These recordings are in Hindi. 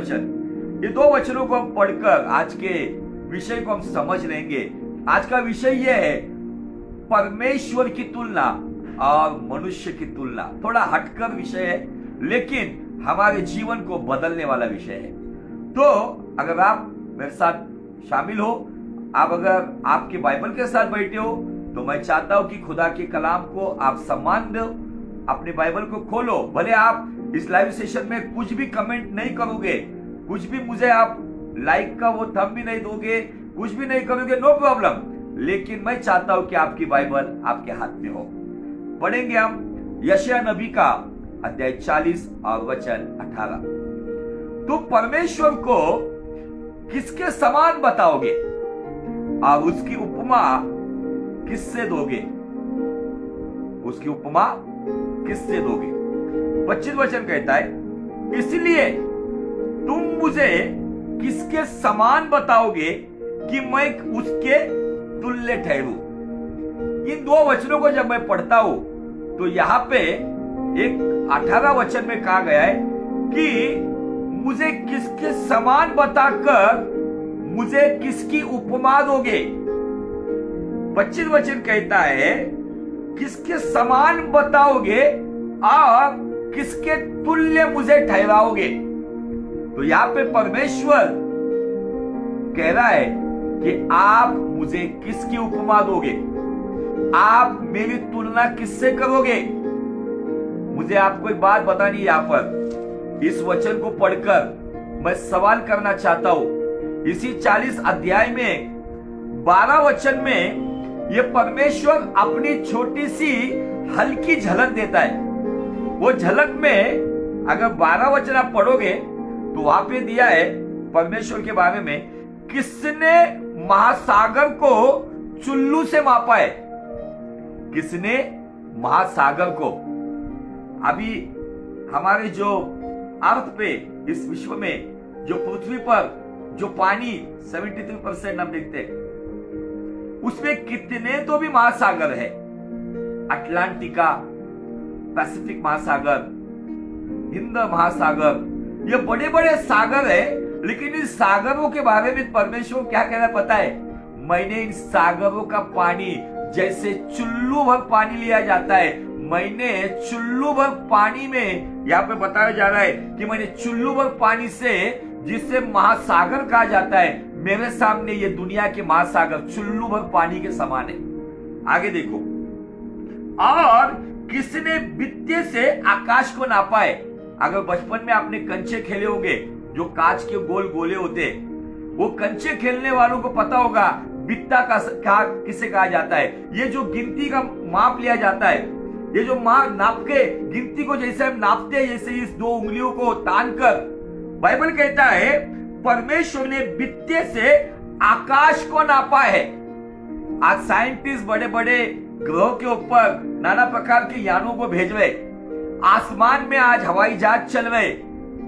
वचन। ये 2 वचनों को हम पढ़कर आज के विषय को हम समझ लेंगे। आज का विषय यह है परमेश्वर की तुलना और मनुष्य की तुलना। थोड़ा हटकर विषय है लेकिन हमारे जीवन को बदलने वाला विषय है। तो अगर आप मेरे साथ शामिल हो, आप अगर आपके बाइबल के साथ बैठे हो, तो मैं चाहता हूं कि खुदा के कलाम को आप सम्मान दो, अपने बाइबल को खोलो। भले आप इस लाइव सेशन में कुछ भी कमेंट नहीं करोगे, कुछ भी मुझे आप लाइक का वो थंब भी नहीं दोगे, कुछ भी नहीं करोगे, नो प्रॉब्लम, लेकिन मैं चाहता हूं कि आपकी बाइबल आपके हाथ में हो। पढ़ेंगे हम यशायाह नबी का अध्याय 40 और वचन 18। तुम परमेश्वर को किसके समान बताओगे और उसकी उपमा किससे दोगे? उसकी उपमा किससे दोगे? 25 वचन कहता है, इसलिए तुम मुझे किसके समान बताओगे कि मैं उसके तुल्य ठहरूं? इन 2 वचनों को जब मैं पढ़ता हूं तो यहां पे एक 18 वचन में कहा गया है कि मुझे किसके समान बताकर मुझे किसकी उपमा दोगे। 25 वचन कहता है किसके समान बताओगे और किसके तुल्य मुझे ठहराओगे। तो यहां पे परमेश्वर कह रहा है कि आप मुझे किसकी उपमा दोगे, आप मेरी तुलना किससे करोगे। मुझे आपको एक बात बतानी, यहां पर इस वचन को पढ़कर मैं सवाल करना चाहता हूं। इसी 40 अध्याय में 12 वचन में यह परमेश्वर अपनी छोटी सी हल्की झलक देता है। वो झलक में अगर 12 वचन आप पढ़ोगे तो वहां पे दिया है परमेश्वर के बारे में, किसने महासागर को चुल्लू से मापा है। किसने महासागर को? अभी हमारे जो अर्थ पे, इस विश्व में, जो पृथ्वी पर जो पानी 73% हम देखते हैं, उसमें कितने तो भी महासागर है। अटलांटिका, पैसिफिक महासागर, हिंद महासागर, ये बड़े बड़े सागर है। लेकिन इन सागरों के बारे में परमेश्वर क्या कह रहा है पता है? मैंने इन सागरों का पानी, जैसे चुल्लू भर पानी लिया जाता है, मैंने चुल्लू भर पानी में, यहाँ पे बताया जा रहा है कि मैंने चुल्लू भर पानी से, जिसे महासागर कहा जाता है, मेरे सामने ये दुनिया के महासागर चुल्लू भर पानी के समान है। आगे देखो, और किसने बित्ते से आकाश को नापा है। अगर बचपन में आपने कंचे खेले होंगे, जो कांच के गोल गोले होते, वो कंचे खेलने वालों को पता होगा बित्ता का किसे कहा जाता है। ये जो गिनती का माप लिया जाता है, ये जो नाप के गिनती को जैसे हम नापते हैं, जैसे इस 2 उंगलियों को तानकर, बाइबल कहता है परमेश्वर ने बित्ते से आकाश को नापा है। आज साइंटिस्ट बड़े बड़े ग्रहों के ऊपर नाना प्रकार के यानों को भेज रहे, आसमान में आज हवाई जहाज चल रहे।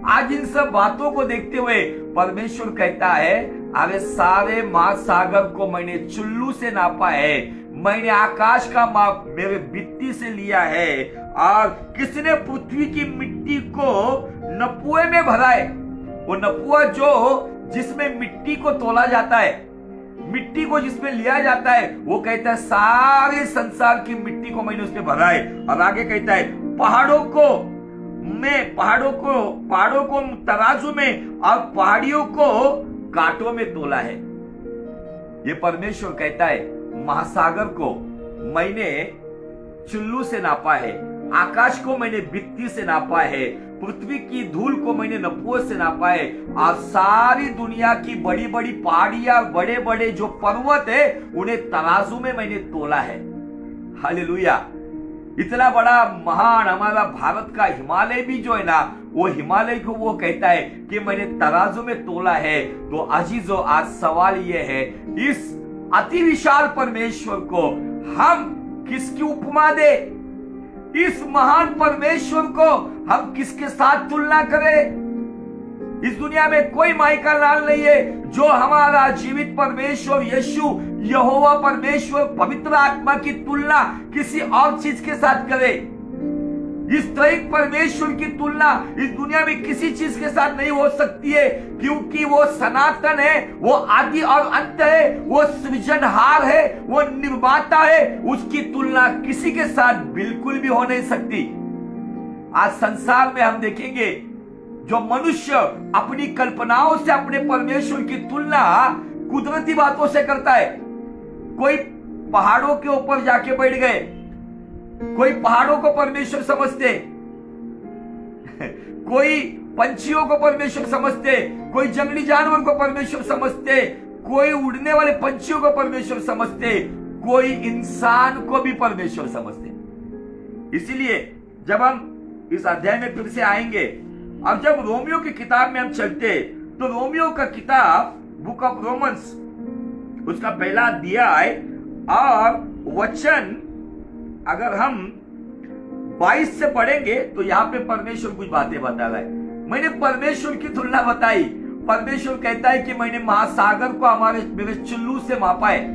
आज इन सब बातों को देखते हुए परमेश्वर कहता है, अरे सारे महासागर को मैंने चुल्लू से नापा है, मैंने आकाश का माप मेरे बित्ती से लिया है। और किसने पृथ्वी की मिट्टी को नपुए में भरा है। वो नपुआ जो जिसमें मिट्टी को तोला जाता है, मिट्टी को जिसमें लिया जाता है, वो कहता है सारे संसार की मिट्टी को मैंने उसमें भरा है। और आगे कहता है पहाड़ों को तराजू में और पहाड़ियों को कांटों में तोला है। ये परमेश्वर कहता है महासागर को मैंने चुल्लू से नापा है, आकाश को मैंने बित्ती से नापा है, पृथ्वी की धूल को मैंने नपुओं से नापा है, और सारी दुनिया की बड़ी बड़ी पहाड़ियां, बड़े बड़े जो पर्वत है, उन्हें तराजू में मैंने तोला है। हालेलुया। इतना बड़ा महान हमारा भारत का हिमालय भी जो है ना, वो हिमालय को वो कहता है कि मैंने तराजू में तोला है। तो अजीजों, आज सवाल ये है, इस अति विशाल परमेश्वर को हम किसकी उपमा दे? इस महान परमेश्वर को हम किसके साथ तुलना करें? इस दुनिया में कोई माइकल लाल नहीं है जो हमारा जीवित परमेश्वर यीशु यहोवा परमेश्वर पवित्र आत्मा की तुलना किसी और चीज के साथ करे। इस त्रयिक परमेश्वर की तुलना इस दुनिया में किसी चीज के साथ नहीं हो सकती है, क्योंकि वो सनातन है, वो आदि और अंत है, वो सृजनहार है, वो निर्माता है। उसकी तुलना किसी के साथ बिल्कुल भी हो नहीं सकती। आज संसार में हम देखेंगे जो मनुष्य अपनी कल्पनाओं से अपने परमेश्वर की तुलना कुदरती बातों से करता है। कोई पहाड़ों के ऊपर जाके बैठ गए, कोई पहाड़ों को परमेश्वर समझते, कोई पंछियों को परमेश्वर समझते, कोई जंगली जानवर को परमेश्वर समझते, कोई उड़ने वाले पंछियों को परमेश्वर समझते, कोई इंसान को भी परमेश्वर समझते। इसीलिए जब हम इस अध्याय में फिर से आएंगे, अब जब रोमियो की किताब में हम चलते तो रोमियो का किताब बुक ऑफ रोमन्स उसका पहला अध्याय और वचन अगर हम 22 से पढ़ेंगे तो यहाँ पे परमेश्वर कुछ बातें बता रहा है। मैंने परमेश्वर की तुलना बताई। परमेश्वर कहता है कि मैंने महासागर को मेरे चुल्लू से मापा है,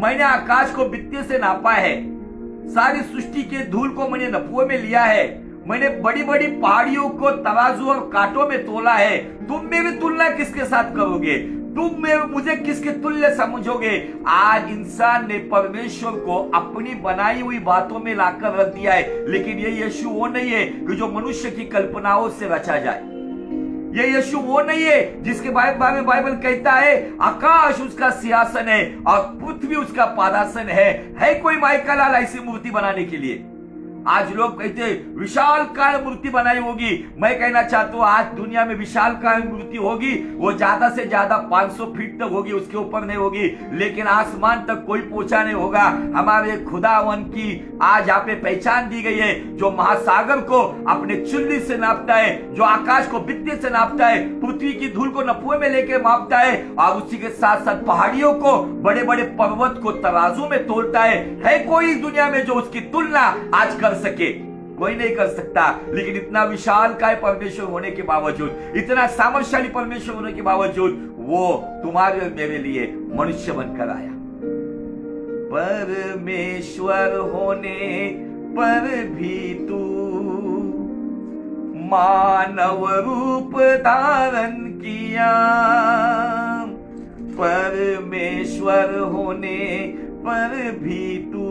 मैंने आकाश को बित्ते से नापा है, सारी सृष्टि के धूल को मैंने नपुए में लिया है, मैंने बड़ी बड़ी पहाड़ियों को तराजू और कांटों में तोला है। तुम मेरी तुलना किसके साथ करोगे? तुम मुझे किसके तुल्य समझोगे? आज इंसान ने परमेश्वर को अपनी बनाई हुई बातों में लाकर रख दिया है, लेकिन ये यीशु वो नहीं है कि जो मनुष्य की कल्पनाओं से रचा जाए। ये यीशु वो नहीं है जिसके बारे में बाइबल कहता है आकाश उसका सिंहासन है और पृथ्वी उसका पादासन है कोई माइकल लाल ऐसी मूर्ति बनाने के लिए? आज लोग कहते विशाल काय मूर्ति बनाई होगी। मैं कहना चाहता हूं आज दुनिया में विशाल काय मूर्ति होगी, वो ज्यादा से ज्यादा 500 फीट तक होगी, उसके ऊपर नहीं होगी, लेकिन आसमान तक कोई पहुंचा नहीं होगा। हमारे खुदावन की आज यहाँ पे पहचान दी गई है, जो महासागर को अपने चुल्ली से नापता है, जो आकाश को बित्ते से नापता है, पृथ्वी की धूल को नपुए में लेकर मापता है, और उसी के साथ साथ पहाड़ियों को, बड़े बड़े पर्वत को तराजू में तोलता है कोई इस दुनिया में जो उसकी तुलना आज कर सके? कोई नहीं कर सकता। लेकिन इतना विशाल काय परमेश्वर होने के बावजूद, इतना सामर्थ्यशाली परमेश्वर होने के बावजूद वो तुम्हारे और मेरे लिए मनुष्य बनकर आया। परमेश्वर होने पर भी तू मानव रूप धारण किया, परमेश्वर होने पर भी तू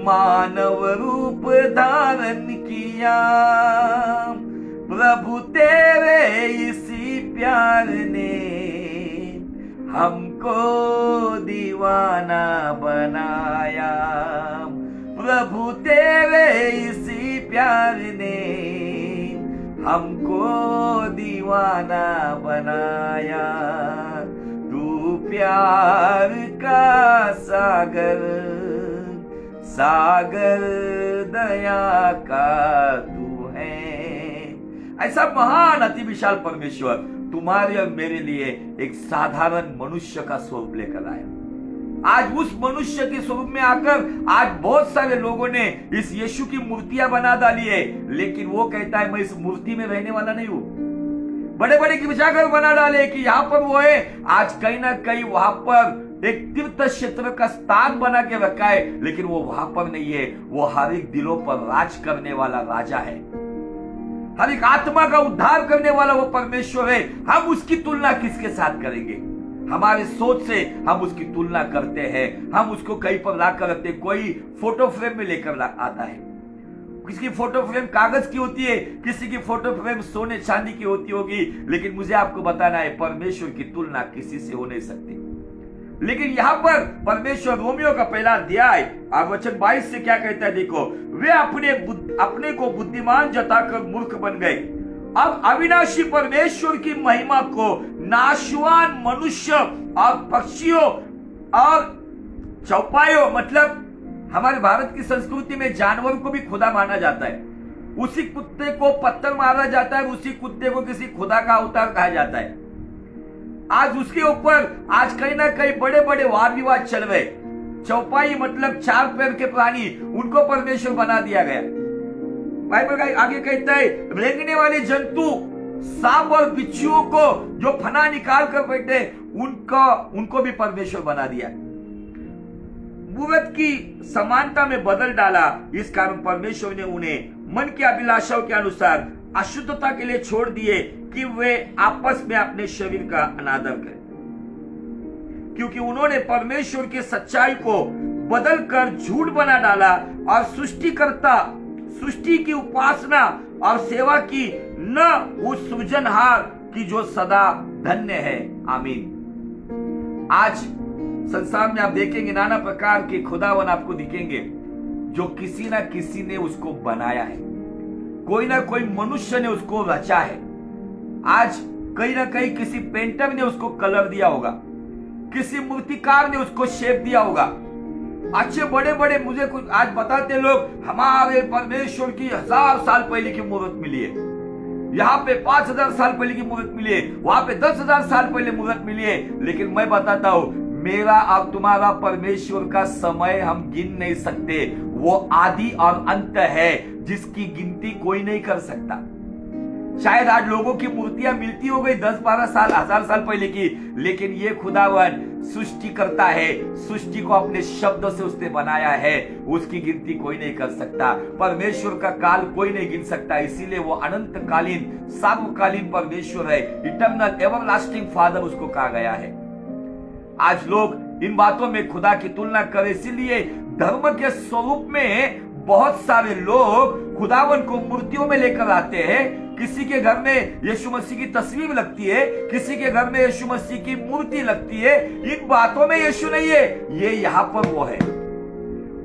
मानव रूप धारण किया। प्रभु तेरे इसी प्यार ने हमको दीवाना बनाया, प्रभु तेरे इसी प्यार ने हमको दीवाना बनाया। तू प्यार का सागर, सागर दया का तू है। ऐसा महान अति विशाल परमेश्वर तुम्हारे और मेरे लिए एक साधारण मनुष्य का स्वरूप लेकर आया। आज उस मनुष्य के स्वरूप में आकर आज बहुत सारे लोगों ने इस यीशु की मूर्तियां बना डाली है, लेकिन वो कहता है मैं इस मूर्ति में रहने वाला नहीं हूं। बड़े बड़े गिरजाघर बना डाले कि यहां पर वो है, आज कहीं ना कहीं वहां पर एक तीर्थ क्षेत्र का स्थान बना के रखा है, लेकिन वो वहां पर नहीं है। वो हर एक दिलों पर राज करने वाला राजा है, हर एक आत्मा का उद्धार करने वाला वो परमेश्वर है। हम उसकी तुलना किसके साथ करेंगे? हमारे सोच से हम उसकी तुलना करते हैं, हम उसको कहीं पर लाकर रखते हैं। कोई फोटो फ्रेम में लेकर आता है, किसी की फोटो फ्रेम कागज की होती है, किसी की फोटो फ्रेम सोने चांदी की होती होगी, लेकिन मुझे आपको बताना है परमेश्वर की तुलना किसी से हो नहीं सकती। लेकिन यहाँ पर परमेश्वर रोमियो का पहला अध्याय और वचन 22 से क्या कहता है देखो, वे अपने को बुद्धिमान जताकर मूर्ख बन गए, अब अविनाशी परमेश्वर की महिमा को नाशवान मनुष्य और पक्षियों और चौपायों, मतलब हमारे भारत की संस्कृति में जानवर को भी खुदा माना जाता है। उसी कुत्ते को पत्थर मारा जाता है, उसी कुत्ते को किसी खुदा का अवतार कहा जाता है। आज उसके ऊपर आज कहीं ना कहीं बड़े बड़े वाद विवाद चल रहे। चौपाई मतलब 4 पैर के प्राणी, उनको परमेश्वर बना दिया गया। बाइबल आगे कहता है रेंगने वाले जंतु, सांप और बिच्छुओं को जो फना निकाल कर बैठे, उनको भी परमेश्वर बना दिया। मूर्त की समानता में बदल डाला। इस कारण परमेश्वर ने उन्हें मन की अभिलाषाओं के अनुसार अशुद्धता के लिए छोड़ दिए कि वे आपस में अपने शरीर का अनादर करें, क्योंकि उन्होंने परमेश्वर की सच्चाई को बदलकर झूठ बना डाला और सृष्टि की उपासना और सेवा की, न उस सृजनहार की जो सदा धन्य है। आमीन। आज संसार में आप देखेंगे नाना प्रकार के खुदावन आपको दिखेंगे, जो किसी ना किसी ने उसको बनाया है, कोई ना कोई मनुष्य ने उसको रचा है। आज कहीं ना कहीं किसी पेंटर ने उसको कलर दिया होगा, किसी मूर्तिकार ने उसको शेप दिया होगा। अच्छे बड़े बड़े मुझे कुछ आज बताते लोग, हमारे परमेश्वर की 1000 साल पहले की मूर्त मिली है, यहाँ पे 5000 साल पहले की मूर्त मिली है, वहां पे 10,000 साल पहले मूर्त मिली है। लेकिन मैं बताता हूं, मेरा और तुम्हारा परमेश्वर का समय हम गिन नहीं सकते। वो आदि और अंत है, जिसकी गिनती कोई नहीं कर सकता। शायद आज लोगों की मूर्तियां मिलती हो गई 10-12 साल 1000 साल पहले की, लेकिन ये खुदावन सृष्टि करता है, सृष्टि को अपने शब्दों से उसने बनाया है, उसकी गिनती कोई नहीं कर सकता। परमेश्वर का काल कोई नहीं गिन सकता, इसीलिए वो अनंतकालीन सार्वकालीन परमेश्वर है। इटर्नल एवरलास्टिंग फादर उसको कहा गया है। आज लोग इन बातों में खुदा की तुलना करें, इसीलिए धर्म के स्वरूप में बहुत सारे लोग खुदावन को मूर्तियों में लेकर आते हैं। किसी के घर में यीशु मसीह की तस्वीर लगती है, किसी के घर में यीशु मसीह की मूर्ति लगती है। इन बातों में यीशु नहीं है, ये यहाँ पर वो है,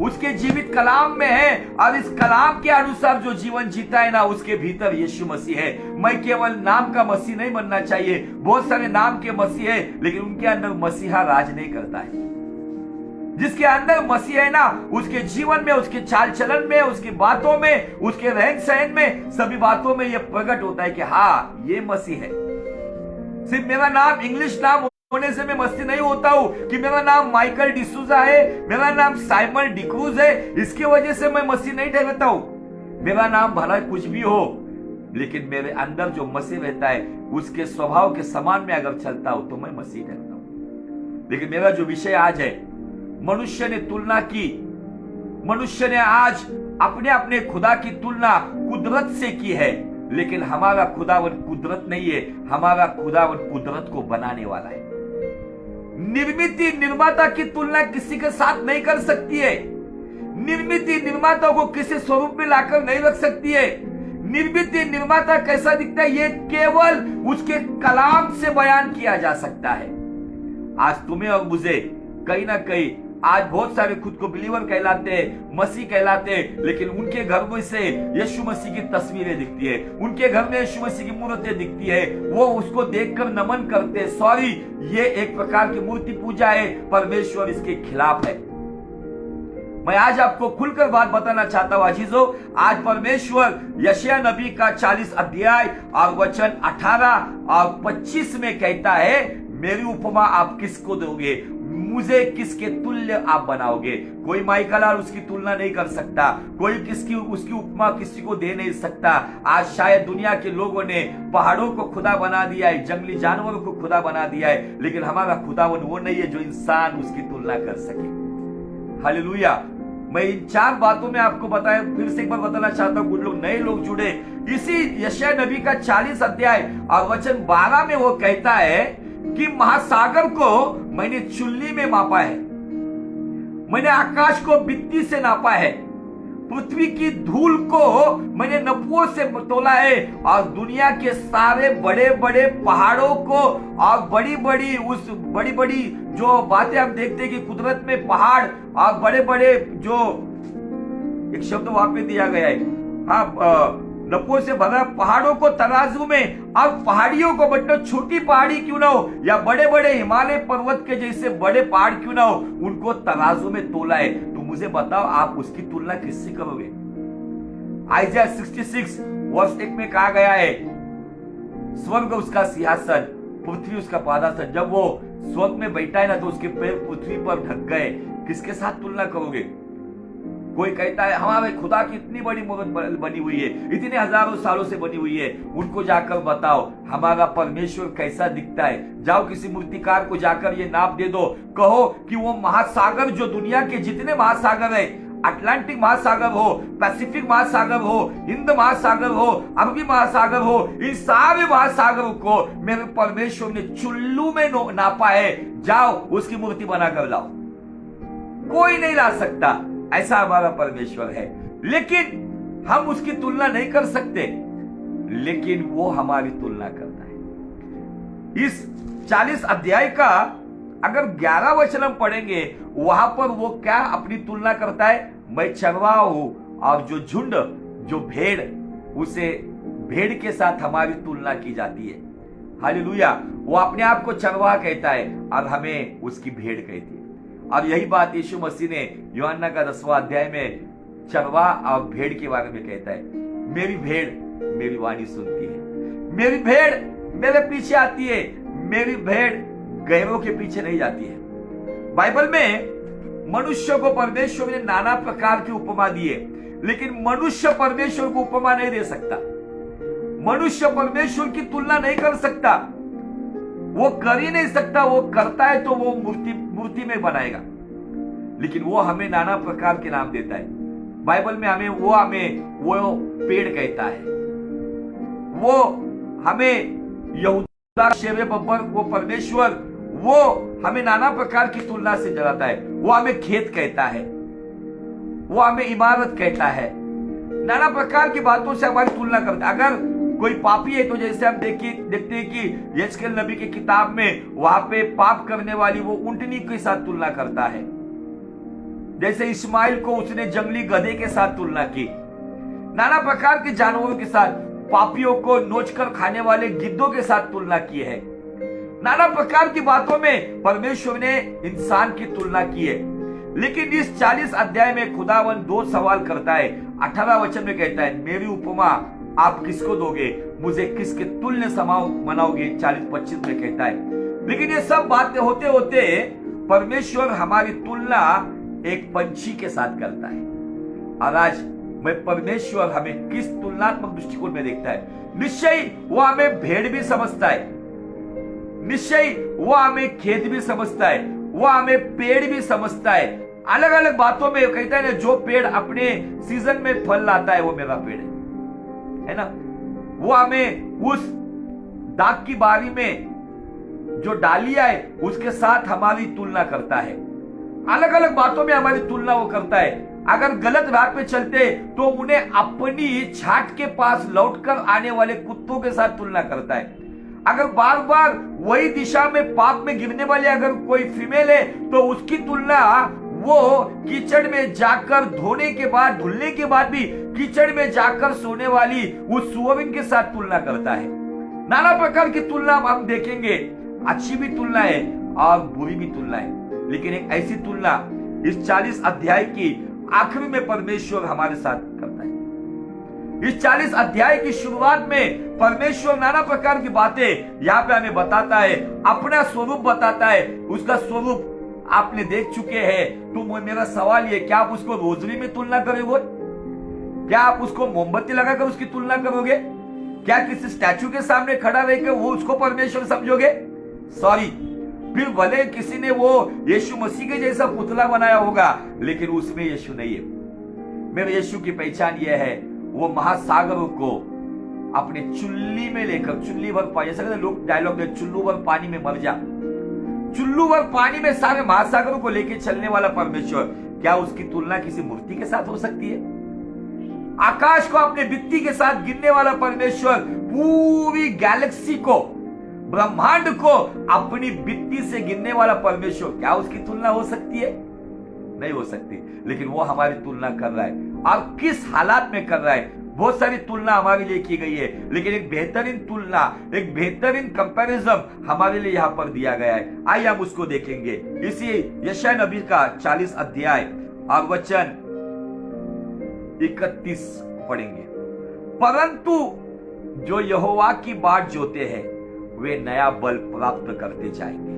उसके जीवित कलाम में है, और इस कलाम के अनुसार जो जीवन जीता है ना, उसके भीतर यीशु मसीह है। मैं केवल नाम का मसीह नहीं बनना चाहिए, बहुत सारे नाम के मसीह है, लेकिन उनके अंदर मसीहा राज नहीं करता है। जिसके अंदर मसीह है ना, उसके जीवन में, उसके चाल चलन में, उसकी बातों में, उसके रहन सहन में, सभी बातों में यह प्रकट होता है कि हाँ, ये मसीह है। सिर्फ मेरा नाम इंग्लिश नाम होने से मैं मसीह नहीं होता हूं कि मेरा नाम माइकल डिसूजा है, मेरा नाम साइमन डिक्रूज है, इसकी वजह से मैं मसीह नहीं ठहरता हूं। मेरा नाम भला कुछ भी हो, लेकिन मेरे अंदर जो मसीह रहता है, उसके स्वभाव के समान में अगर चलता हूं तो मैं मसीह ठहरता हूं। लेकिन मेरा जो विषय आज है, मनुष्य ने तुलना की, मनुष्य ने आज अपने अपने खुदा की तुलना कुदरत से की है, लेकिन हमारा खुदावन कुदरत नहीं है, हमारा खुदावन कुदरत को बनाने वाला है। निर्मित निर्माता की तुलना किसी के साथ नहीं कर सकती है। निर्मित निर्माता को किसी स्वरूप में लाकर नहीं रख सकती है। निर्मित निर्माता कैसा दिखता है, ये केवल उसके कलाम से बयान किया जा सकता है। आज तुम्हें और मुझे कहीं ना कहीं आज बहुत सारे खुद को बिलीवर कहलाते हैं, मसीह कहलाते हैं, लेकिन उनके घर में से यीशु मसीह की तस्वीरें दिखती है, उनके घर में यीशु मसीह की मूर्तें दिखती है, वो उसको देखकर नमन करते हैं। सॉरी, ये एक प्रकार की मूर्ति पूजा है, परमेश्वर इसके खिलाफ है। मैं आज आपको खुलकर बात बताना चाहता हूं अजीजों। आज परमेश्वर यशायाह नबी का 40 अध्याय और वचन 18 और 25 में कहता है, मेरी उपमा आप किसको दोगे, मुझे किसके तुल्य आप बनाओगे। कोई माइकल और उसकी तुलना नहीं कर सकता, कोई उसकी उपमा किसी को दे नहीं सकता। आज शायद दुनिया के लोगों ने पहाड़ों को खुदा बना दिया है, जंगली जानवरों को खुदा बना दिया है, लेकिन हमारा खुदावन वो नहीं है जो इंसान उसकी तुलना कर सके। हालेलुया। मैं इन 4 बातों में आपको बताया, फिर से एक बार बताना चाहता हूं, कुछ लोग नए लोग जुड़े। इसी यशायाह नबी का 40 अध्याय और वचन 12 में वो कहता है कि महासागर को मैंने चुल्ली में मापा है, मैंने आकाश को बित्ती से नापा है, पृथ्वी की धूल को मैंने नपुओं से तोला है, और दुनिया के सारे बड़े बड़े पहाड़ों को और बड़ी बड़ी जो बातें हम देखते हैं कि कुदरत में पहाड़ और बड़े बड़े जो एक शब्द वहां पे दिया गया है, हाँ, नपुओं से भरा पहाड़ों को तराजू में, अब पहाड़ियों को, मतलब छोटी पहाड़ी क्यों ना हो या बड़े बड़े हिमालय पर्वत के जैसे बड़े पहाड़ क्यों ना हो, उनको तराजू में तोला है। तो मुझे बताओ, आप उसकी तुलना किससे करोगे। आइज़ाया 66 वर्ष 1 में कहा गया है, स्वर्ग उसका सिंहासन, पृथ्वी उसका पादासन। जब वो स्वर्ग में बैठा है ना, तो उसके पैर पृथ्वी पर ढक गए। किसके साथ तुलना करोगे। कोई कहता है हमारे खुदा की इतनी बड़ी मूर्त बनी हुई है, इतने हजारों सालों से बनी हुई है, उनको जाकर बताओ हमारा परमेश्वर कैसा दिखता है। जाओ किसी मूर्तिकार को जाकर ये नाप दे दो, कहो कि वो महासागर जो दुनिया के जितने महासागर है, अटलांटिक महासागर हो, पैसिफिक महासागर हो, हिंद महासागर हो, अरबी महासागर हो, इन सारे महासागरों को मेरे परमेश्वर ने चुल्लू में नापा है, जाओ उसकी मूर्ति बनाकर लाओ। कोई नहीं ला सकता, ऐसा हमारा परमेश्वर है। लेकिन हम उसकी तुलना नहीं कर सकते, लेकिन वो हमारी तुलना करता है। इस 40 अध्याय का अगर 11 वचन हम पढ़ेंगे, वहां पर वो क्या अपनी तुलना करता है, मैं चरवाहा हूं और जो झुंड, जो भेड़, उसे भेड़ के साथ हमारी तुलना की जाती है। हालेलुया। वो अपने आप को चरवाहा कहता है और हमें उसकी भेड़ कहती है। और यही बात यीशु मसीह ने यूहन्ना का 10वां अध्याय में चरवाहा और भेड़ के बारे में कहता है, मेरी भेड़ मेरी वाणी सुनती है, मेरी भेड़ मेरे पीछे आती है, मेरी भेड़ गैरों के पीछे नहीं जाती है। बाइबल में मनुष्य को परमेश्वर ने नाना प्रकार की उपमा दी है, लेकिन मनुष्य परमेश्वर को उपमा नहीं दे सकता। मनुष्य परमेश्वर की तुलना नहीं कर सकता, वो कर ही नहीं सकता। वो करता है तो वो मूर्ति में बनाएगा, लेकिन वो हमें नाना प्रकार के नाम देता है। बाइबल में हमें वो पेड़ कहता है, वो हमें यहूदा शेरे बब्बर, वो परमेश्वर, वो हमें नाना प्रकार की तुलना से जलाता है। वो हमें खेत कहता है, वो हमें इमारत कहता है, नाना प्रकार की बातों से हमारी तुलना करता है। अगर कोई पापी है तो जैसे हम देखते हैं कि यशकेल नबी की किताब में वहां पे पाप करने वाली वो ऊंटनी के साथ तुलना करता है। जैसे इस्माइल को उसने जंगली गधे के साथ तुलना की, नाना प्रकार के जानवरों के साथ, पापियों को नोचकर खाने वाले गिद्धों के साथ तुलना की है। नाना प्रकार की बातों में परमेश्वर ने इंसान की तुलना की है। लेकिन इस 40 अध्याय में खुदावन 2 सवाल करता है। 18 वचन में कहता है, मेरी उपमा आप किसको दोगे, मुझे किसके तुल्य मनाओगे। 40-25 में कहता है। लेकिन ये सब बातें होते होते परमेश्वर हमारी तुलना एक पंछी के साथ करता है। और आज मैं परमेश्वर हमें किस तुलनात्मक दृष्टिकोण में देखता है। निश्चय वो हमें भेड़ भी समझता है, निश्चय वो हमें खेत भी समझता है, वो हमें पेड़ भी समझता है। अलग अलग बातों में कहता है ना, जो पेड़ अपने सीजन में फल लाता है वो मेरा पेड़ है ना। वो हमें उस दाग की बारी में जो डालियां है उसके साथ हमारी तुलना करता है। अलग अलग बातों में हमारी तुलना वो करता है। अगर गलत राह पे चलते तो उन्हें अपनी छाट के पास लौटकर आने वाले कुत्तों के साथ तुलना करता है। अगर बार बार वही दिशा में पाप में गिरने वाले अगर कोई फीमेल है तो उसकी तुलना वो कीचड़ में जाकर धोने के बाद, धुलने के बाद भी कीचड़ में जाकर सोने वाली उस सुअरिन के साथ तुलना करता है। नाना प्रकार की तुलना हम देखेंगे, अच्छी भी तुलना है और बुरी भी तुलना है। लेकिन एक ऐसी तुलना इस 40 अध्याय की आखिरी में परमेश्वर हमारे साथ करता है। इस 40 अध्याय की शुरुआत में परमेश्वर नाना प्रकार की बातें यहाँ पे हमें बताता है, अपना स्वरूप बताता है। उसका स्वरूप आपने देख चुके हैं। तो मेरा सवाल ये, क्या आप उसको रोजरी में तुलना करोगे? क्या आप उसको मोमबत्ती लगाकर उसकी तुलना करोगे? क्या किसी स्टैचू के सामने खड़ा रहकर वो उसको परमेश्वर समझोगे? सॉरी, फिर भले किसी ने वो यीशु मसीह के जैसा पुतला बनाया होगा, लेकिन उसमें यीशु नहीं है। मेरे यीशु की पहचान यह है, वो महासागरों को अपने चुल्ली में लेकर, चुल्ली भर पानी, जैसा लोग डायलॉग दे, चुल्लू भर पानी में मर जा, चुल्लू भर पानी में सारे महासागरों को लेकर चलने वाला परमेश्वर, क्या उसकी तुलना किसी मूर्ति के साथ हो सकती है? आकाश को अपने बित्ती के साथ गिनने वाला परमेश्वर पूरी गैलेक्सी को, ब्रह्मांड को अपनी बित्ती से गिनने वाला परमेश्वर, क्या उसकी तुलना हो सकती है? नहीं हो सकती। लेकिन वो हमारी तुलना कर रहा है। और किस हालात में कर रहा है? बहुत सारी तुलना हमारे लिए की गई है, लेकिन एक बेहतरीन तुलना, एक बेहतरीन कंपैरिजन हमारे लिए यहां पर दिया गया है। आइए हम उसको देखेंगे। इसी यशायाह नबी का 40 अध्याय और वचन 31 पढ़ेंगे। परंतु जो यहोवा की बाट जोते हैं वे नया बल प्राप्त करते जाएंगे,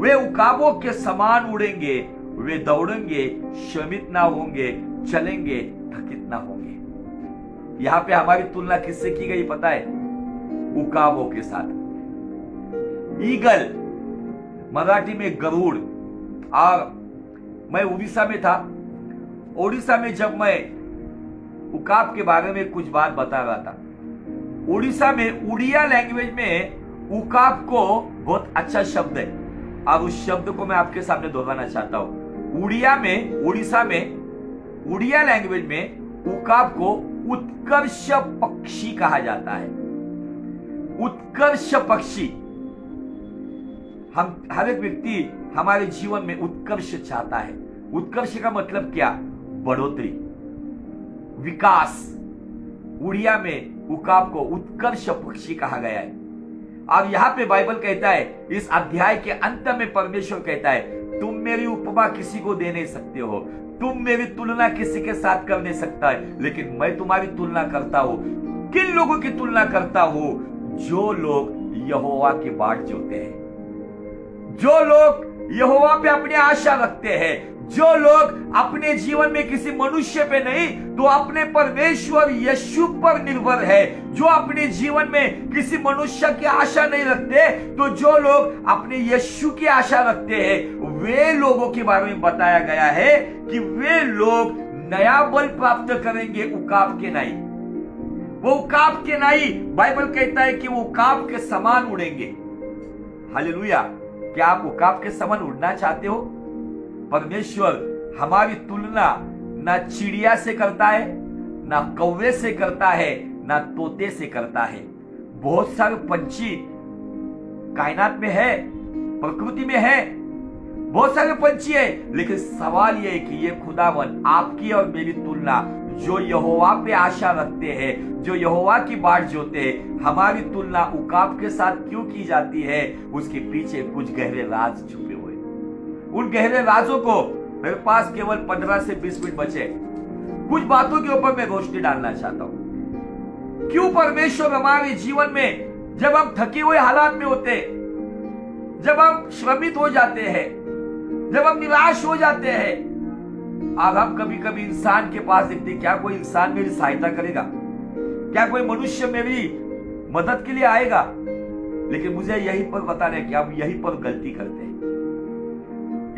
वे उकाबों के समान उड़ेंगे, वे दौड़ेंगे, श्रमित ना होंगे, चलेंगे थकित ना होंगे। यहां पे हमारी तुलना किससे की गई पता है? उकाबों के साथ। ईगल, मराठी में गरुड़। और मैं उड़ीसा में था। उड़ीसा में जब मैं उकाब के बारे में कुछ बात बता रहा था, उड़ीसा में उड़िया लैंग्वेज में उकाब को बहुत अच्छा शब्द है और उस शब्द को मैं आपके सामने दोहराना चाहता हूं। उड़ीसा में उड़िया लैंग्वेज में उकाब को उत्कर्ष पक्षी कहा जाता है। उत्कर्ष पक्षी। हम हर एक व्यक्ति हमारे जीवन में उत्कर्ष चाहता है। उत्कर्ष का मतलब क्या? बढ़ोतरी, विकास। उड़िया में उकाब को उत्कर्ष पक्षी कहा गया है। और यहां पे बाइबल कहता है, इस अध्याय के अंत में परमेश्वर कहता है, तुम मेरी उपमा किसी को दे नहीं सकते हो, तुम मेरी तुलना किसी के साथ कर नहीं सकता है, लेकिन मैं तुम्हारी तुलना करता हूं। किन लोगों की तुलना करता हूं? जो लोग यहोवा की बाट जोते हैं, जो लोग यहोवा पे अपनी आशा रखते हैं, जो लोग अपने जीवन में किसी मनुष्य पे नहीं तो अपने परमेश्वर यीशु पर निर्भर है, जो अपने जीवन में किसी मनुष्य की आशा नहीं रखते तो जो लोग अपने यीशु की आशा रखते हैं, वे लोगों के बारे में बताया गया है कि वे लोग नया बल प्राप्त करेंगे उकाब के नाई। वो उकाब के नाई, बाइबल कहता है कि वो उकाब के समान उड़ेंगे। हालेलुया। क्या आप उकाब के समान उड़ना चाहते हो? परमेश्वर हमारी तुलना ना चिड़िया से करता है, ना कौवे से करता है, ना तोते से करता है। बहुत सारे पंछी कायनात में है, प्रकृति में है, बहुत सारे पंछी है, लेकिन सवाल यह है कि ये खुदावन आपकी और मेरी तुलना, जो यहोवा पे आशा रखते हैं, जो यहोवा की बाट जोते हैं, हमारी तुलना उकाब के साथ क्यों की जाती है? उसके पीछे कुछ गहरे राज छुपे हुए। उन गहरे राजों को, मेरे पास केवल 15 से 20 मिनट बचे, कुछ बातों के ऊपर मैं रोशनी डालना चाहता हूं। क्यों परमेश्वर हमारे जीवन में, जब हम थके हुए हालात में होते, जब हम श्रमित हो जाते हैं, जब हम निराश हो जाते हैं, अब हम कभी कभी इंसान के पास देखते, क्या कोई इंसान मेरी सहायता करेगा? क्या कोई मनुष्य मेरी मदद के लिए आएगा? लेकिन मुझे यहीं पर बताना है कि हम यहीं पर गलती करते हैं।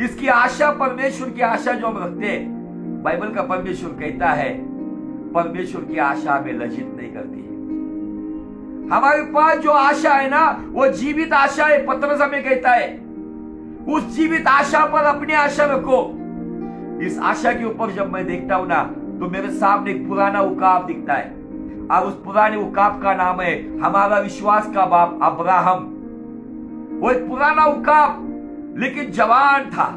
इसकी आशा, परमेश्वर की आशा जो हम रखते हैं, बाइबल का परमेश्वर कहता है, परमेश्वर की आशा हमें लज्जित नहीं करती है। हमारे पास जो आशा है ना, वो जीवित आशा है। पतरस हमें कहता है, उस जीवित आशा पर अपनी आशा रखो। इस आशा के ऊपर जब मैं देखता हूं ना, तो मेरे सामने एक पुराना उकाब दिखता है, और उस पुराने उकाब का नाम है हमारा विश्वास का बाप अब्राहम। वो एक पुराना उकाब, लेकिन जवान था।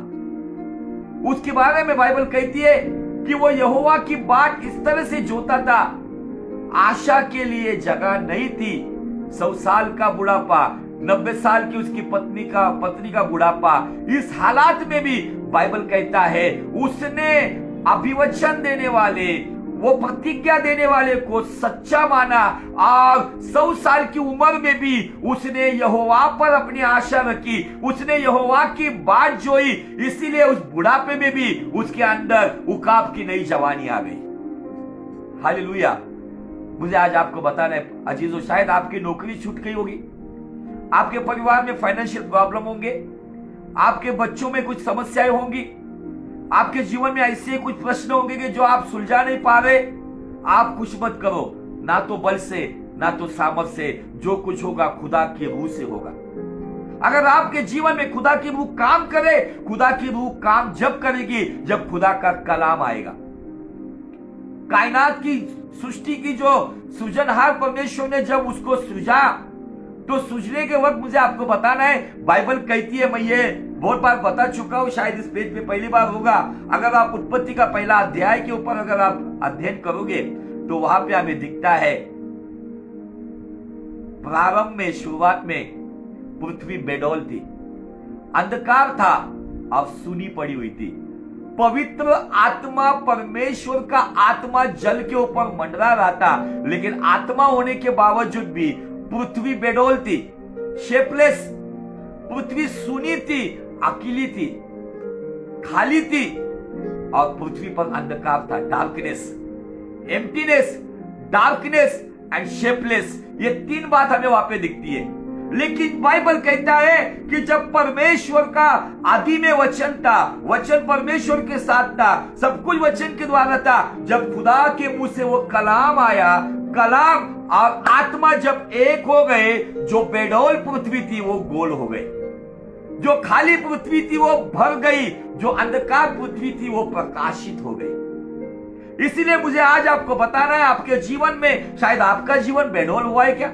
उसके बारे में बाइबल कहती है कि वो यहोवा की बाट इस तरह से जोता था, आशा के लिए जगह नहीं थी। 100 साल का बुढ़ापा, 90 साल की उसकी पत्नी का बुढ़ापा, इस हालात में भी बाइबल कहता है उसने अभिवचन देने वाले, वो प्रतिज्ञा देने वाले को सच्चा माना, और 100 साल की उम्र में भी उसने यहोवा पर अपनी आशा रखी, उसने यहोवा की बाट जोई। इसीलिए उस बुढ़ापे में भी उसके अंदर उकाब की नई जवानी आ गई। हालेलुया। मुझे आज आपको बताना है अजीजों, शायद आपकी नौकरी छूट गई होगी, आपके परिवार में फाइनेंशियल प्रॉब्लम होंगे, आपके बच्चों में कुछ समस्याएं होंगी, आपके जीवन में ऐसे कुछ प्रश्न होंगे कि जो आप सुलझा नहीं पा रहे। आप कुछ मत करो, ना तो बल से, ना तो सामर्थ से, जो कुछ होगा खुदा की रूह से होगा। अगर आपके जीवन में खुदा की रूह काम करे, खुदा की रूह काम जब करेगी जब खुदा का कलाम आएगा। कायनात की सृष्टि की जो सृजनहार परमेश्वर ने जब उसको सृजा, तो सृजने के वक्त मुझे आपको बताना है, बाइबल कहती है, मैं ये बहुत बार बता चुका हूं, शायद इस पेज पे पहली बार होगा। अगर आप उत्पत्ति का पहला अध्याय के ऊपर अगर आप अध्ययन करोगे तो वहां पे हमें दिखता है, प्रारंभ में, शुरुआत में पृथ्वी बेडौल थी, अंधकार था और सूनी पड़ी हुई थी। पवित्र आत्मा, परमेश्वर का आत्मा जल के ऊपर मंडरा रहा था, लेकिन आत्मा होने के बावजूद भी पृथ्वी बेडौल थी, शेपलेस। पृथ्वी सूनी थी, अकेली थी, खाली थी। और पृथ्वी पर अंधकार था, darkness, emptiness, darkness and shapeless. ये तीन बात हमें वहां पे दिखती है। लेकिन बाइबल कहता है कि जब परमेश्वर का आदि में वचन था, वचन परमेश्वर के साथ था, सब कुछ वचन के द्वारा था। जब खुदा के मुंह से वो कलाम आया, कलाम और आत्मा जब एक हो गए, जो बेडौल पृथ्वी थी वो गोल हो गई, जो खाली पृथ्वी थी वो भर गई, जो अंधकार पृथ्वी थी वो प्रकाशित हो गई। इसीलिए मुझे आज आपको बताना है, आपके जीवन में शायद आपका जीवन बेडौल हुआ है क्या?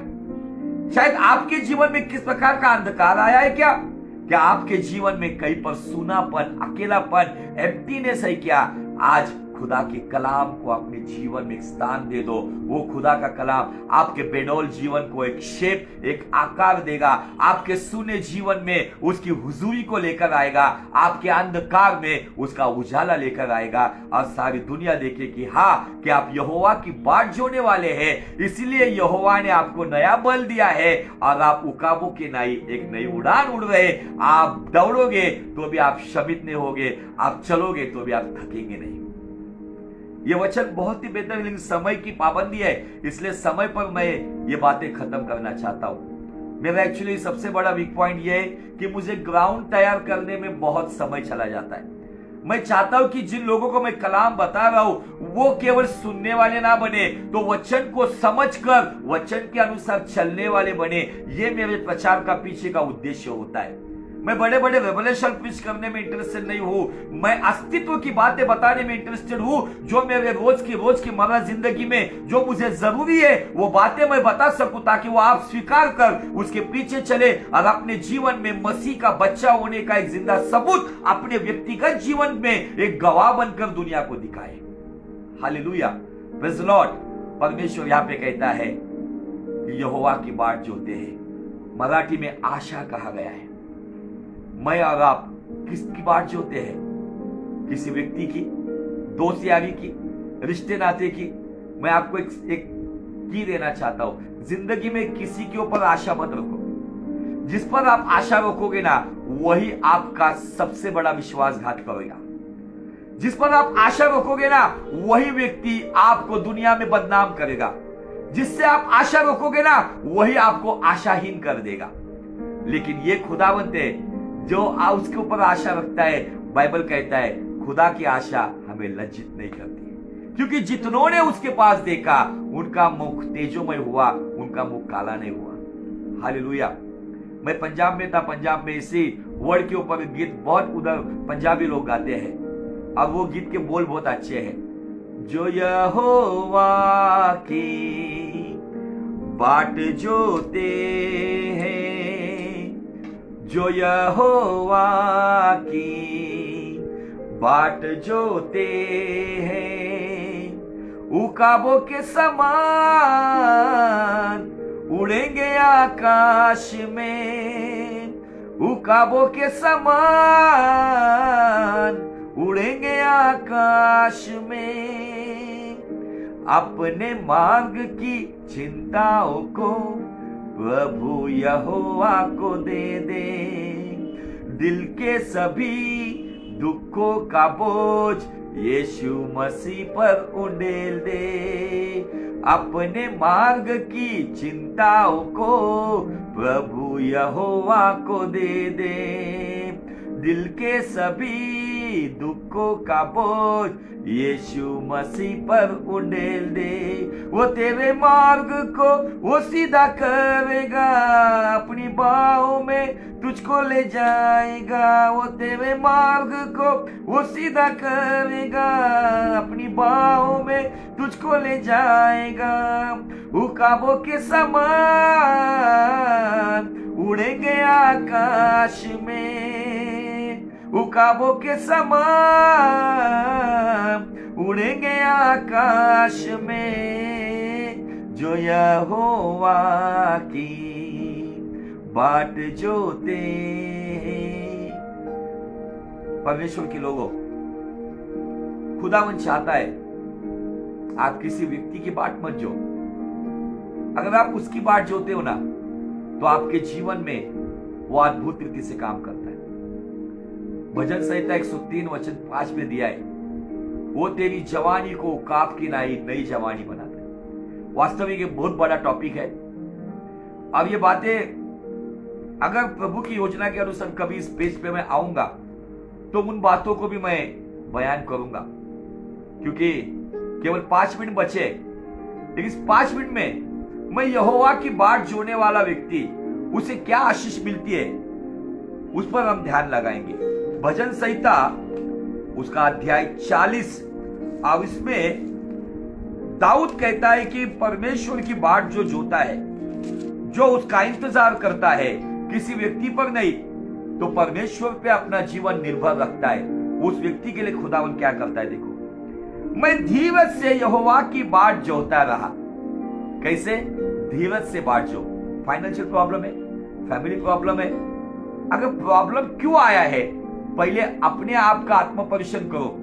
शायद आपके जीवन में किस प्रकार का अंधकार आया है क्या आपके जीवन में कहीं पर सूनापन, अकेलापन, एम्प्टीनेस है क्या? आज खुदा के कलाम को अपने जीवन में एक स्थान दे दो। वो खुदा का कलाम आपके बेडौल जीवन को एक शेप, एक आकार देगा। आपके सुने जीवन में उसकी हुजूरी को लेकर आएगा, आपके अंधकार में उसका उजाला लेकर आएगा, और सारी दुनिया देखे कि हाँ, कि आप यहोवा की बाट जोड़ने वाले हैं। इसीलिए यहोवा ने आपको नया बल दिया है और आप उकाबों के नाई एक नई उड़ान उड़ रहे। आप दौड़ोगे तो भी आप शमित नहीं होगे, आप चलोगे तो भी आप थकेंगे नहीं। ये वचन बहुत ही बेहतर, लेकिन समय की पाबंदी है, इसलिए समय पर मैं ये बातें खत्म करना चाहता हूं। मेरा एक्चुअली सबसे बड़ा वीक पॉइंट ये है कि मुझे ग्राउंड तैयार करने में बहुत समय चला जाता है। मैं चाहता हूं कि जिन लोगों को मैं कलाम बता रहा हूं वो केवल सुनने वाले ना बने, तो वचन को समझकर वचन के अनुसार चलने वाले बने। ये मेरे प्रचार का पीछे का उद्देश्य होता है। मैं बड़े बड़े रेवलेशन प्रीच करने में इंटरेस्टेड नहीं हूं, मैं अस्तित्व की बातें बताने में इंटरेस्टेड हूं। जो मेरे रोज की मर्रा जिंदगी में जो मुझे जरूरी है वो बातें मैं बता सकूं, ताकि वो आप स्वीकार कर उसके पीछे चले और अपने जीवन में मसीह का बच्चा होने का एक जिंदा सबूत अपने व्यक्तिगत जीवन में एक गवाह बनकर दुनिया को दिखाए। Hallelujah, praise the Lord. परमेश्वर यहाँ पे कहता है कि यहोवा की बाट जोते हैं, मराठी में आशा कहा गया है। मैं और आप किसकी बाट जोते हैं? किसी व्यक्ति की, दोस्त यारी की, रिश्ते नाते की। मैं आपको एक की देना चाहता हूं, जिंदगी में किसी के ऊपर आशा मत रखो। जिस पर आप आशा रखोगे ना, वही आपका सबसे बड़ा विश्वासघात करेगा। जिस पर आप आशा रखोगे ना, वही व्यक्ति आपको दुनिया में बदनाम करेगा। जिससे आप आशा रखोगे ना, वही आपको आशाहीन कर देगा। लेकिन ये खुदावंत है जो उसके ऊपर आशा रखता है। बाइबल कहता है खुदा की आशा हमें लज्जित नहीं करती, क्योंकि जितनों ने उसके पास देखा उनका मुख तेजोमय हुआ, उनका मुख काला नहीं हुआ। हालेलुया। मैं पंजाब में था, पंजाब में इसी वर्ड के ऊपर गीत बहुत उधर पंजाबी लोग गाते हैं, और वो गीत के बोल बहुत अच्छे हैं। जो यहोवा की बाट जोते हैं, जो यहोवा की बाट जोते हैं, उकाबों के समान उड़ेंगे आकाश में, उकाबों के समान उड़ेंगे आकाश में। अपने मार्ग की चिंताओं को प्रभु यहोवा को दे दे, दिल के सभी दुखों का बोझ यीशु मसीह पर उंडेल दे। अपने मार्ग की चिंताओं को प्रभु यहोवा को दे दे, दिल के सभी दुखों का बोझ यीशु मसीह पर उंडेल दे। वो तेरे मार्ग को वो सीधा करेगा, अपनी बाहों में तुझको ले जाएगा। वो तेरे मार्ग को वो सीधा करेगा, अपनी बाहों में तुझको ले जाएगा। उकाबों के समान उड़ेंगे आकाश में, उकाबों के समान उड़ेंगे आकाश में। जो यहोवा की बाट जोते हैं। परमेश्वर के लोगों, खुदावन चाहता है आप किसी व्यक्ति की बाट मत जो। अगर आप उसकी बाट जोते हो ना, तो आपके जीवन में वो अद्भुत रीति से काम करता है। भजन संहिता 103 वचन 5 में दिया है वो तेरी जवानी को उकाब की नई जवानी बनाता है। वास्तविक ये बहुत बड़ा टॉपिक है। अब ये बातें अगर प्रभु की योजना के अनुसार कभी इस पेज पे मैं आऊंगा तो उन बातों को भी मैं बयान करूंगा, क्योंकि केवल 5 मिनट बचे। लेकिन इस 5 मिनट में मैं यहोवा की बाट जोड़ने वाला व्यक्ति, उसे क्या आशीष मिलती है उस पर हम ध्यान लगाएंगे। भजन संहिता उसका अध्याय 40 और इसमें दाऊद कहता है कि परमेश्वर की बाट जो जोता है, जो उसका इंतजार करता है, किसी व्यक्ति पर नहीं तो परमेश्वर पे अपना जीवन निर्भर रखता है, उस व्यक्ति के लिए खुदावन क्या करता है। देखो, मैं धीरज से यहोवा की बाट जोता रहा। कैसे? धीरज से बाट जो। फाइनेंशियल प्रॉब्लम है, फैमिली प्रॉब्लम है, अगर प्रॉब्लम क्यों आया है पहले अपने आप का आत्म परीक्षण करो।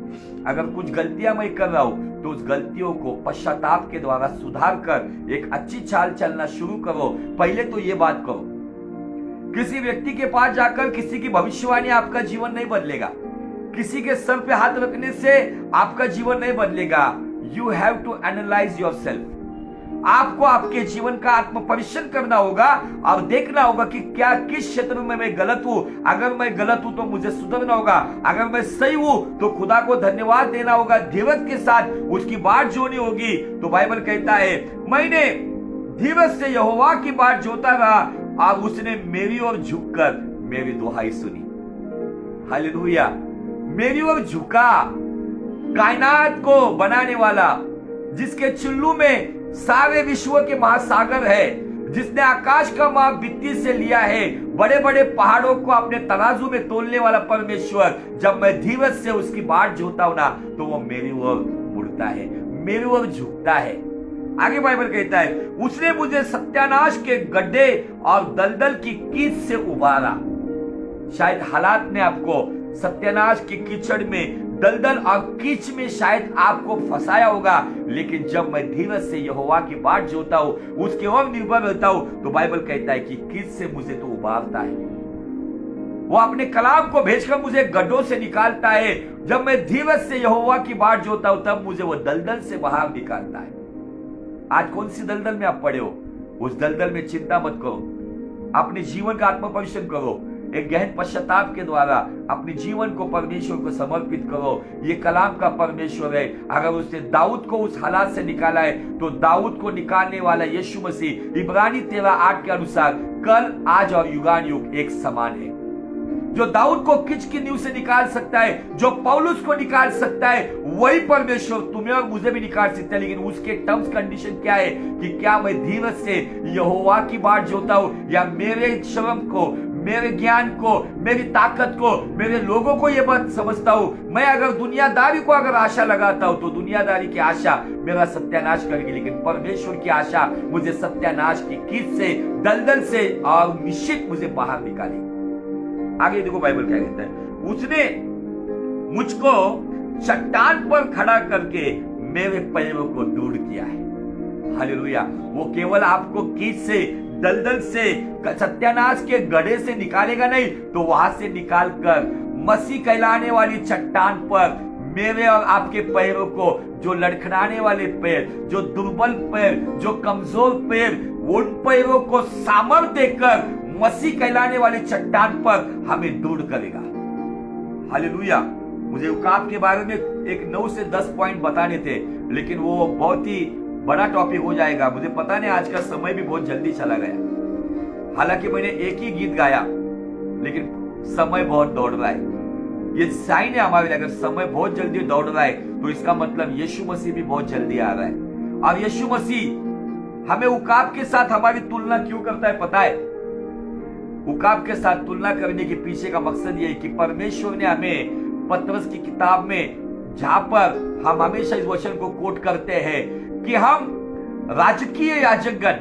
अगर कुछ गलतियां मैं कर रहा हूं तो उस गलतियों को पश्चाताप के द्वारा सुधार कर एक अच्छी चाल चलना शुरू करो। पहले तो ये बात करो। किसी व्यक्ति के पास जाकर किसी की भविष्यवाणी आपका जीवन नहीं बदलेगा, किसी के सर पे हाथ रखने से आपका जीवन नहीं बदलेगा। You have to analyse yourself. आपको आपके जीवन का आत्म परीक्षण करना होगा और देखना होगा कि क्या किस क्षेत्र में मैं गलत हूं। अगर मैं गलत हूं तो मुझे सुधरना होगा, अगर मैं सही हूं तो खुदा को धन्यवाद देना होगा, धीरज के साथ उसकी बाट जोड़नी होगी। तो बाइबल कहता है, मैंने धीरज से यहोवा की बाट जोता रहा और उसने मेरी ओर झुककर मेरी दुहाई सुनी। हालेलुया। मेरी ओर झुका। कायनात को बनाने वाला, जिसके चुल्लू में सारे विश्व के महासागर है, जिसने आकाश का माप भित्ति से लिया है, बड़े बड़े पहाड़ों को अपने तराजू में तोलने वाला परमेश्वर, जब मैं धीरज से उसकी बाट जोता हूं ना तो वो मेरी ओर मुड़ता है, मेरी ओर झुकता है। आगे बाइबल कहता है, उसने मुझे सत्यानाश के गड्ढे और दलदल की कीच से उबारा। शायद हालात ने आपको सत्यानाश की कीचड़ में, दलदल और कीच में शायद आपको फंसाया होगा, लेकिन जब मैं धीरज से यहोवा की बाट जोता हूं, उसके ओर निर्भर रहता हूं, तो बाइबल कहता है कि कीच से मुझे तो उबारता है। वो अपने कलाम को भेजकर मुझे गड्ढों से निकालता है। जब मैं धीरज से यहोवा की बाट जोता हूं तब मुझे वो दलदल से बाहर निकालता है। आज कौन सी दलदल में आप पड़े हो, उस दलदल में चिंता मत करो। अपने जीवन का आत्म परीक्षण करो। एक गहन पश्चाताप के द्वारा अपने जीवन को परमेश्वर को समर्पित करो। ये कलाम का परमेश्वर है। अगर उसने दाऊद को उस हालात से निकाला है तो दाऊद को निकालने वाला यीशु मसीह इब्रानी 13:8 के अनुसार कल, आज और युगान युग एक समान है। जो दाऊद को किच की नींव से निकाल सकता है, जो पौलुस को निकाल सकता है, वही परमेश्वर तुम्हें और मुझे भी निकाल सकता है। लेकिन उसके टर्म्स कंडीशन क्या है कि क्या मैं धीरज से यहोवा की बाट जोता हूं या मेरे श्रम को, मेरे ज्ञान को, मेरी ताकत को, मेरे लोगों को यह बात समझता हूं। मैं अगर दुनियादारी को अगर आशा लगाता हूं तो दुनियादारी की आशा मेरा सत्यानाश करेगी, लेकिन परमेश्वर की आशा मुझे सत्यानाश की कीच से, दलदल से और निश्चित मुझे बाहर निकालेगी। आगे देखो बाइबल क्या कहता है, उसने मुझको चट्टान पर खड़ा करके मेरे पैरों को दूर किया है। हालेलुया। वो केवल आपको कीच से, दलदल से, सत्यानाश के गड्ढे से निकालेगा नहीं, तो वहां से निकालकर मसीह कहलाने वाली चट्टान पर मेरे और आपके पैरों को, जो लड़खड़ाने वाले पैर, जो दुर्बल पैर, जो कमजोर पैर, उन पैरों को सामर्थ्य देकर मसीह कहलाने वाली चट्टान पर हमें दूर करेगा। हालेलुया। मुझे उकाब के बारे में एक 9 से 10 पॉइंट बताने थे, लेकिन वो बहुत ही बड़ा टॉपिक हो जाएगा। मुझे पता नहीं, आज का समय भी बहुत जल्दी चला गया। हालांकि मैंने एक ही गीत गाया, लेकिन समय बहुत दौड़ रहा है। ये साइन है हमारे लिए। अगर समय बहुत जल्दी दौड़ रहा है तो इसका मतलब यीशु मसीह भी बहुत जल्दी आ रहा है। और यीशु मसीह हमें उकाब के साथ हमारी तुलना क्यों करता है पता है? उकाब के साथ तुलना करने के पीछे का मकसद यह है कि परमेश्वर ने हमें पतरस की किताब में, जहां पर हम हमेशा इस वचन को कोट करते हैं कि हम राजकीय याजकगण,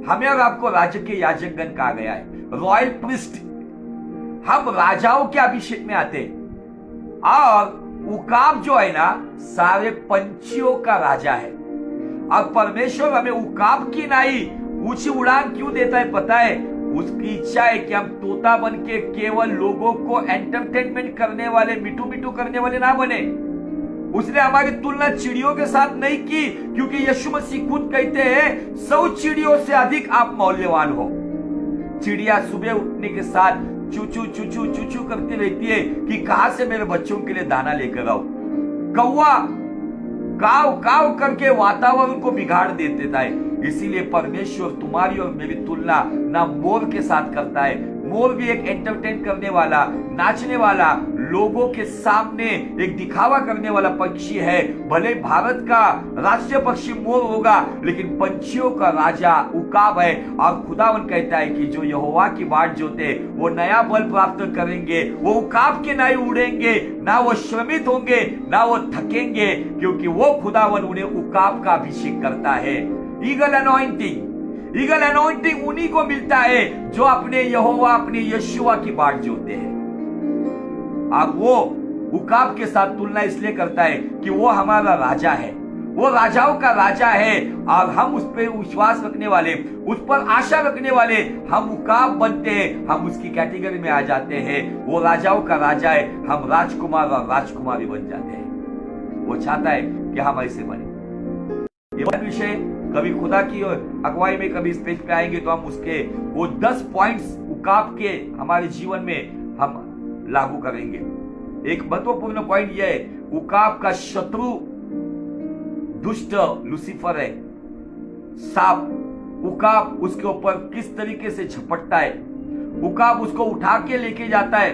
हमें और आपको राजकीय याजकगण कहा गया है, रॉयल प्रिस्ट। हम राजाओं के अभिषेक में आते हैं। और उकाब जो है ना, सारे पंछियों का राजा है। और परमेश्वर हमें उकाब की नहीं ऊंची उड़ान क्यों देता है पता है? उसकी इच्छा है कि हम तोता बन के केवल लोगों को एंटरटेनमेंट करने वाले, मिठू मिठू करने वाले ना बने। उसने हमारी तुलना चिड़ियों के साथ नहीं की, क्योंकि यीशु मसीह खुद कहते हैं 100 चिड़ियों से अधिक आप मौल्यवान हो। चिड़िया सुबह उठने के साथ चूचू चूचू चूचू करती रहती है कि कहां से मेरे बच्चों के लिए दाना लेकर आओ। कौवा काव काव करके वातावरण को बिगाड़ देता है। इसीलिए परमेश्वर तुम्हारी और मेरी तुलना ना मोर के साथ करता है। मोर भी एक एंटरटेन करने वाला, नाचने वाला, लोगों के सामने एक दिखावा करने वाला पक्षी है। भले भारत का राष्ट्रीय पक्षी मोर होगा, लेकिन पंछियों का राजा उकाब है। और खुदावन कहता है कि जो यहोवा की बाट जोते वो नया बल प्राप्त करेंगे। वो उकाब के नहीं उड़ेंगे, ना वो श्रमित होंगे, ना वो थकेंगे, क्योंकि वो खुदावन उन्हें उकाब का अभिषेक करता है। ईगल अनॉइंटिंग, ईगल अनॉइंटिंग उन्हीं को मिलता है जो अपने यहोवा, अपने यशुआ की बाट जोते हैं। अब वो उकाब के साथ तुलना इसलिए करता है कि वो हमारा राजा है, वो राजाओं का राजा है। और हम उस पर विश्वास रखने वाले, उस पर आशा रखने वाले, हम उकाब बनते हैं, हम उसकी कैटेगरी में आ जाते हैं। वो राजाओं का राजा है, हम राजकुमार और राजकुमारी बन जाते हैं। वो चाहता है कि हम ऐसे बने। ये विषय कभी खुदा की अगुवाई में कभी स्टेज पे आएंगे तो हम उसके वो 10 पॉइंट्स उकाब के हमारे जीवन में हम लागू करेंगे। एक महत्वपूर्ण पॉइंट यह है, उकाब का शत्रु दुष्ट लूसीफर है। सांप, उकाब उसके ऊपर किस तरीके से झपटता है। उकाब उसको उठा के लेके जाता है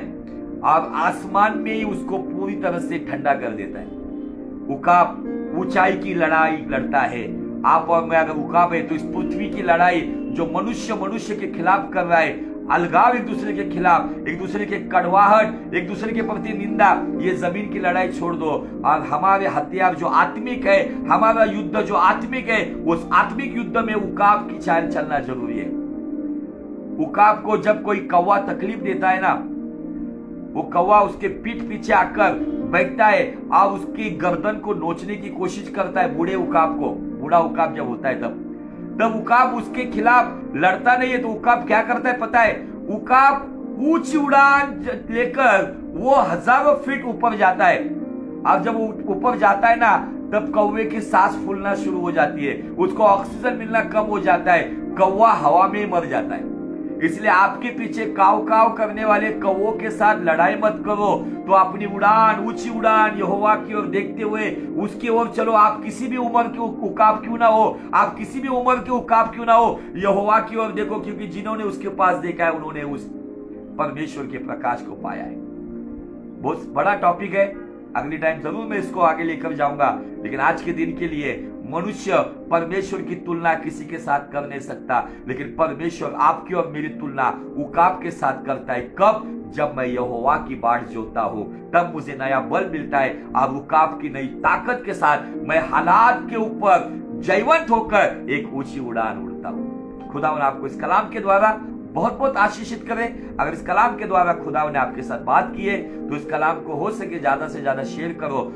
और आसमान में ही उसको पूरी तरह से ठंडा कर देता है। उकाब ऊंचाई की लड़ाई लड़ता है। आप और मैं अगर उकाब है तो इस पृथ्वी की लड़ाई जो मनुष्य के खिलाफ कर रहा है, अलगाव एक दूसरे के खिलाफ, एक दूसरे के कड़वाहट, एक दूसरे के प्रति निंदा, ये जमीन की लड़ाई छोड़ दो और हमारे हथियार जो आत्मिक है, हमारा युद्ध जो आत्मिक है, उस आत्मिक युद्ध में उकाब की चाल चलना जरूरी है। उकाब को जब कोई कौवा तकलीफ देता है ना, वो कौवा उसके पीठ पीछे आकर बैठता है और उसकी गर्दन को नोचने की कोशिश करता है। बूढ़े उकाब को, बूढ़ा उकाब जब होता है तब उकाब उसके खिलाफ लड़ता नहीं है। तो उकाब क्या करता है पता है? उकाब ऊंची उड़ान लेकर वो हजारों फीट ऊपर जाता है। अब जब वो ऊपर जाता है ना, तब कौवे की सांस फूलना शुरू हो जाती है, उसको ऑक्सीजन मिलना कम हो जाता है, कौवा हवा में मर जाता है। इसलिए आपके पीछे काव काव करने वाले कौवों के साथ लड़ाई मत करो। तो अपनी उड़ान, ऊंची उड़ान यहोवा की ओर देखते हुए उसकी ओर चलो। आप किसी भी उम्र के उकाब क्यों ना हो, आप किसी भी उम्र के उकाब क्यों ना हो, यहोवा की ओर देखो, क्योंकि जिन्होंने उसके पास देखा है उन्होंने उस परमेश्वर के प्रकाश को पाया है। बहुत बड़ा टॉपिक है, अगली टाइम जरूर मैं इसको आगे लेकर जाऊंगा। लेकिन आज के दिन के लिए मनुष्य परमेश्वर की तुलना किसी के साथ कर नहीं सकता, लेकिन परमेश्वर आपकी और मेरी तुलना उकाब के साथ करता है। कब? जब मैं यहोवा की बाट जोता हूं, तब मुझे नया बल मिलता है और उकाब की नई ताकत के साथ मैं हालात के ऊपर जयवंत होकर एक ऊंची उड़ान उड़ता हूं। खुदावन आपको इस कलाम के द्वारा बहुत बहुत आशीषित करें। अगर इस कलाम के द्वारा खुदा ने आपके साथ बात की है तो इस कलाम को हो सके ज्यादा से ज्यादा शेयर करो।